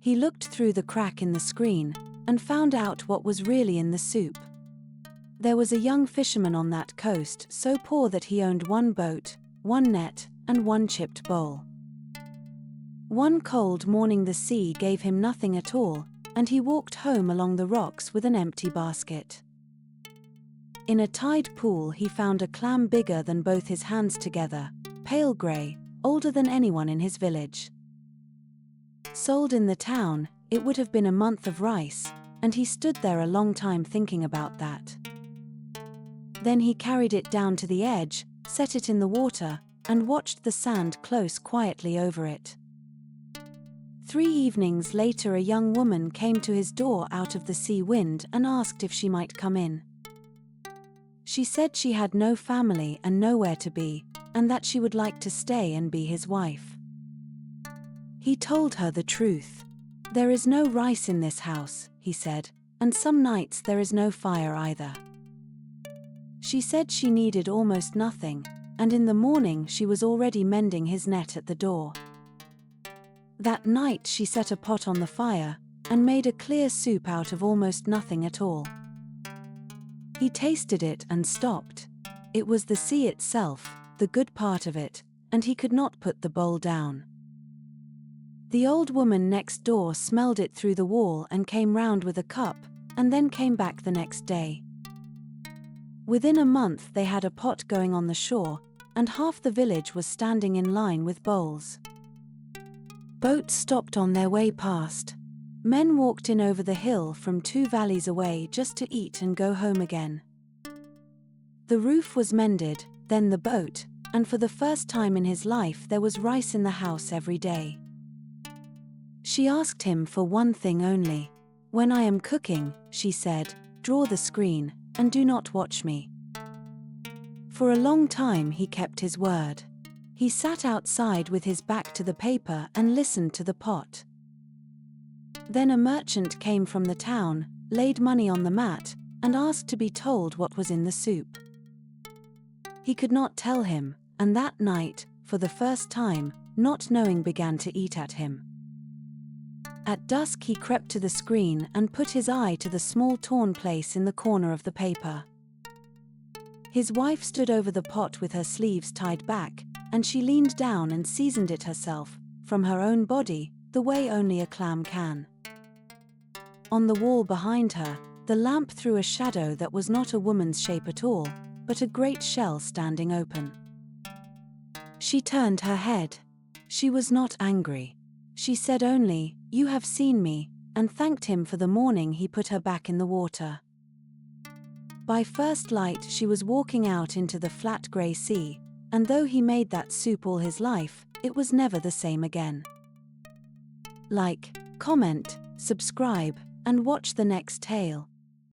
He looked through the crack in the screen and found out what was really in the soup. There was a young fisherman on that coast, so poor that he owned one boat, one net, and one chipped bowl. One cold morning the sea gave him nothing at all, and he walked home along the rocks with an empty basket. In a tide pool he found a clam bigger than both his hands together, pale grey, older than anyone in his village. Sold in the town, it would have been a month of rice, and he stood there a long time thinking about that. Then he carried it down to the edge, set it in the water, and watched the sand close quietly over it. 3 evenings later a young woman came to his door out of the sea wind and asked if she might come in. She said she had no family and nowhere to be, and that she would like to stay and be his wife. He told her the truth. "There is no rice in this house," he said, "and some nights there is no fire either." She said she needed almost nothing, and in the morning she was already mending his net at the door. That night she set a pot on the fire and made a clear soup out of almost nothing at all. He tasted it and stopped. It was the sea itself, the good part of it, and he could not put the bowl down. The old woman next door smelled it through the wall and came round with a cup, and then came back the next day. Within a month they had a pot going on the shore, and half the village was standing in line with bowls. Boats stopped on their way past. Men walked in over the hill from 2 valleys away just to eat and go home again. The roof was mended, then the boat, and for the first time in his life there was rice in the house every day. She asked him for one thing only. "When I am cooking," she said, "draw the screen, and do not watch me." For a long time he kept his word. He sat outside with his back to the paper and listened to the pot. Then a merchant came from the town, laid money on the mat, and asked to be told what was in the soup. He could not tell him, and that night, for the first time, not knowing began to eat at him. At dusk he crept to the screen and put his eye to the small torn place in the corner of the paper. His wife stood over the pot with her sleeves tied back, and she leaned down and seasoned it herself, from her own body, the way only a clam can. On the wall behind her, the lamp threw a shadow that was not a woman's shape at all, but a great shell standing open. She turned her head. She was not angry. She said only, "You have seen me," and thanked him for the morning he put her back in the water. By first light she was walking out into the flat grey sea, and though he made that soup all his life, it was never the same again. Like, comment, subscribe, and watch the next tale.